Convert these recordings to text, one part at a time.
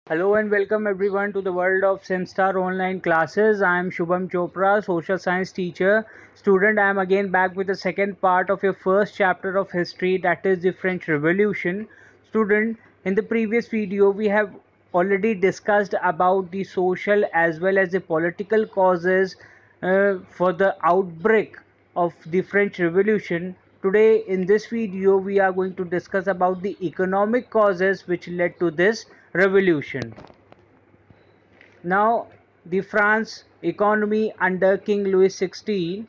Hello and welcome everyone to the world of SimStar online classes. I am Shubham Chopra, social science teacher. Student, I am again back with the second part of your first chapter of history, that is the French Revolution. Student, in the previous video we have already discussed about the social as well as the political causes for the outbreak of the French Revolution. Today in this video we are going to discuss about the economic causes which led to this revolution. Now, the France economy under King Louis XVI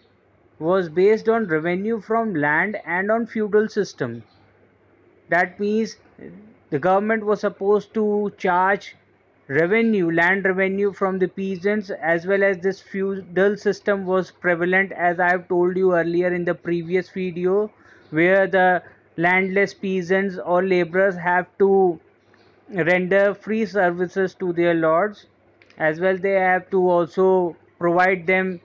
was based on revenue from land and on feudal system. That means the government was supposed to charge revenue, land revenue from the peasants, as well as this feudal system was prevalent, as I have told you earlier in the previous video, where the landless peasants or laborers have to render free services to their lords, as well they have to also provide them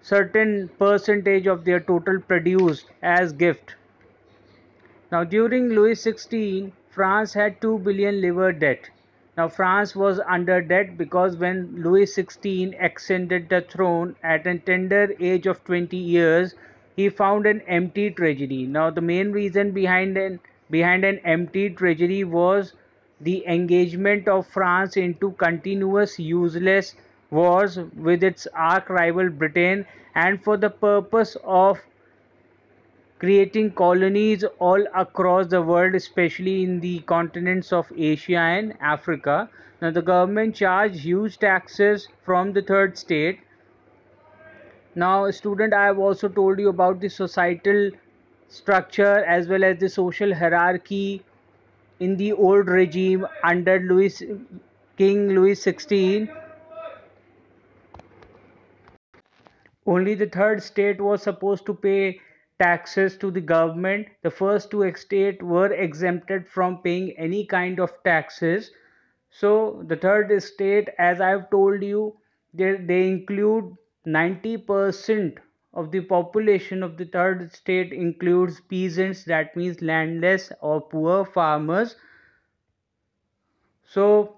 certain percentage of their total produce as gift. Now during Louis XVI, France had 2 billion livre debt. Now France was under debt because when Louis XVI ascended the throne at a tender age of 20 years, he found an empty treasury. Now the main reason behind an empty treasury was the engagement of France into continuous useless wars with its arch rival Britain, and for the purpose of creating colonies all across the world, especially in the continents of Asia and Africa. Now, the government charged huge taxes from the third state. Now, student, I have also told you about the societal structure as well as the social hierarchy in the old regime under King Louis XVI. Only the third state was supposed to pay taxes to the government. The first two states were exempted from paying any kind of taxes. So the third state, as I have told you, they include 90% of the population of the third state includes peasants, that means landless or poor farmers. So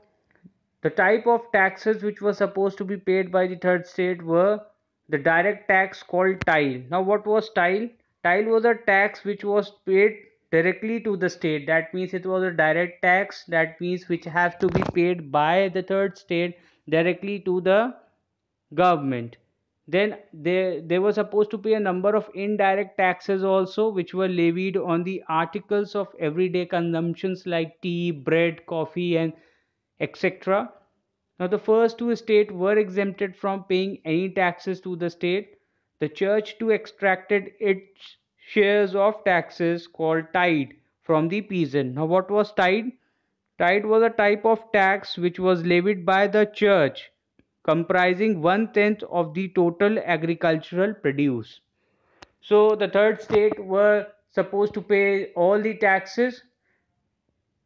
the type of taxes which were supposed to be paid by the third state were the direct tax called tile. Now what was tile? Tile was a tax which was paid directly to the state. That means it was a direct tax, that means which has to be paid by the third state directly to the government. Then they were supposed to pay a number of indirect taxes also, which were levied on the articles of everyday consumptions like tea, bread, coffee, and etc. Now, the first two states were exempted from paying any taxes to the state. The church too extracted its shares of taxes called tithe from the peasant. Now, what was tithe? Tithe was a type of tax which was levied by the church, comprising one tenth of the total agricultural produce. So, the third state were supposed to pay all the taxes,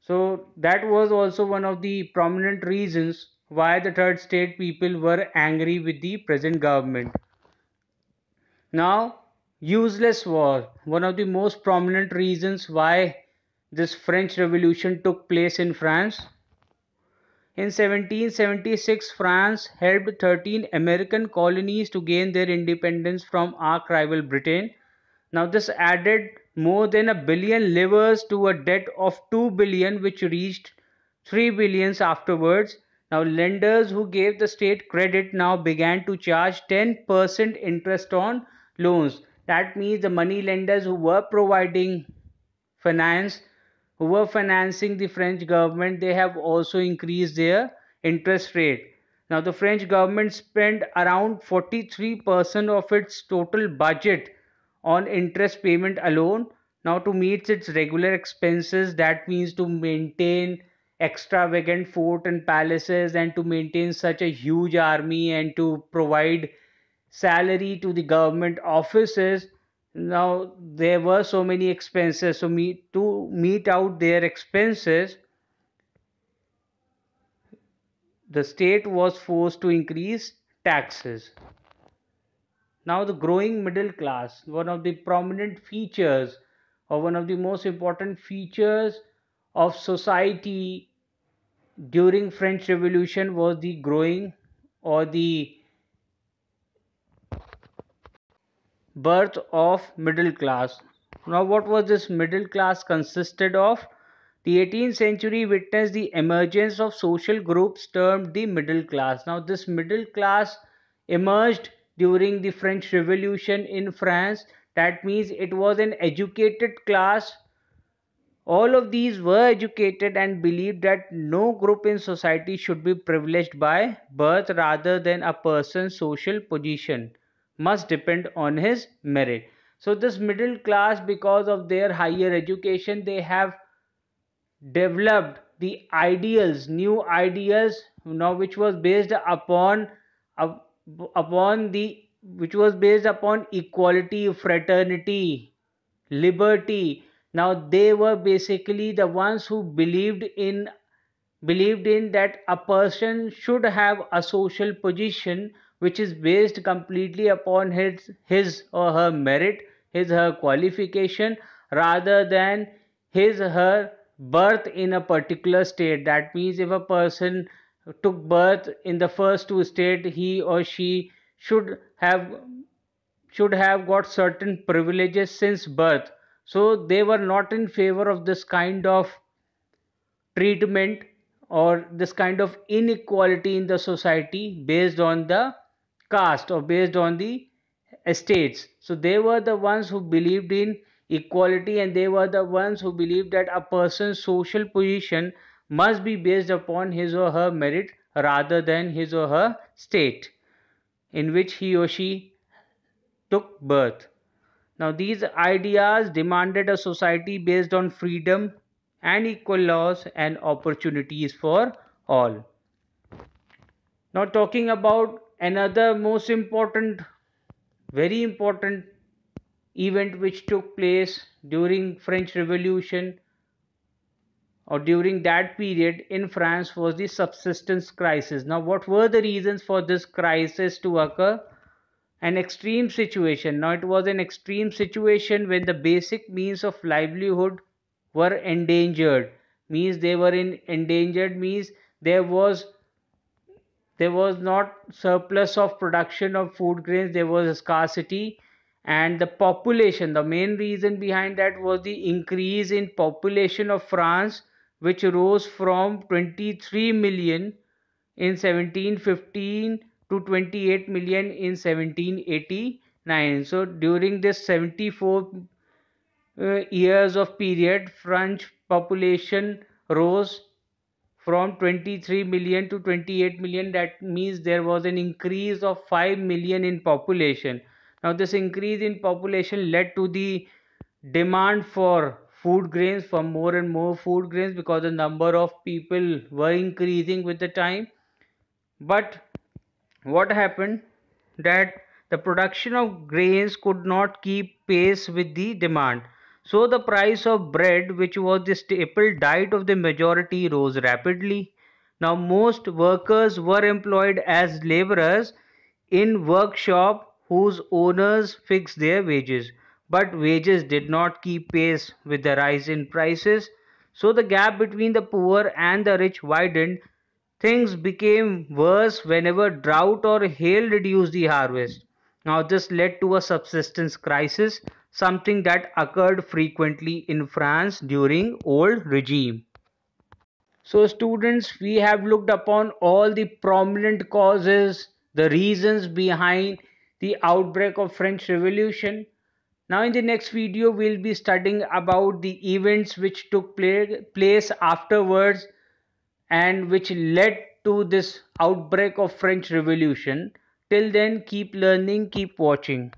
so that was also one of the prominent reasons why the third state people were angry with the present government. Now, useless war, one of the most prominent reasons why this French Revolution took place in France. In 1776, France helped 13 American colonies to gain their independence from arch rival Britain. Now this added more than a billion livres to a debt of 2 billion, which reached 3 billions afterwards. Now lenders who gave the state credit now began to charge 10% interest on loans. That means the money lenders who were providing finance, who were financing the French government, they have also increased their interest rate. Now the French government spent around 43% of its total budget on interest payment alone. Now to meet its regular expenses, that means to maintain extravagant fort and palaces and to maintain such a huge army and to provide salary to the government offices. Now there were so many expenses, so to meet out their expenses, the state was forced to increase taxes. Now the growing middle class, one of the prominent features or one of the most important features of society during French Revolution was the growing or the birth of middle class. Now what was this middle class consisted of? The 18th century witnessed the emergence of social groups termed the middle class. Now this middle class emerged during the French Revolution in France. That means it was an educated class. All of these were educated and believed that no group in society should be privileged by birth rather than a person's social position must depend on his merit. So this middle class, because of their higher education, they have developed the ideals, new ideals, which was based uh, upon the which was based upon equality, fraternity, liberty. Now they were basically the ones who believed in that a person should have a social position which is based completely upon his or her merit, his her qualification, rather than his her birth in a particular state. That means if a person took birth in the first two state, he or she should have should have got certain privileges since birth. So they were not in favor of this kind of treatment or this kind of inequality in the society based on the caste or based on the estates. So they were the ones who believed in equality, and they were the ones who believed that a person's social position must be based upon his or her merit rather than his or her state in which he or she took birth. Now, these ideas demanded a society based on freedom and equal laws and opportunities for all. Now, talking about another most important, very important event which took place during French Revolution or during that period in France was the subsistence crisis. Now, what were the reasons for this crisis to occur? An extreme situation. Now, it was an extreme situation when the basic means of livelihood were endangered. Means they were in endangered means there was there was not surplus of production of food grains, there was a scarcity. And the population, the main reason behind that was the increase in population of France, which rose from 23 million in 1715 to 28 million in 1789. So during this 74 years of period, French population rose from 23 million to 28 million. That means there was an increase of 5 million in population. Now this increase in population led to the demand for food grains, for more and more food grains, because the number of people were increasing with the time. But what happened that the production of grains could not keep pace with the demand. So the price of bread, which was the staple diet of the majority, rose rapidly. Now most workers were employed as laborers in workshop whose owners fixed their wages, but wages did not keep pace with the rise in prices. So the gap between the poor and the rich widened. Things became worse whenever drought or hail reduced the harvest. Now, this led to a subsistence crisis, something that occurred frequently in France during old regime. So, students, we have looked upon all the prominent causes, the reasons behind the outbreak of French Revolution. Now, in the next video, we'll be studying about the events which took place afterwards and which led to this outbreak of French Revolution. Till then, keep learning, keep watching.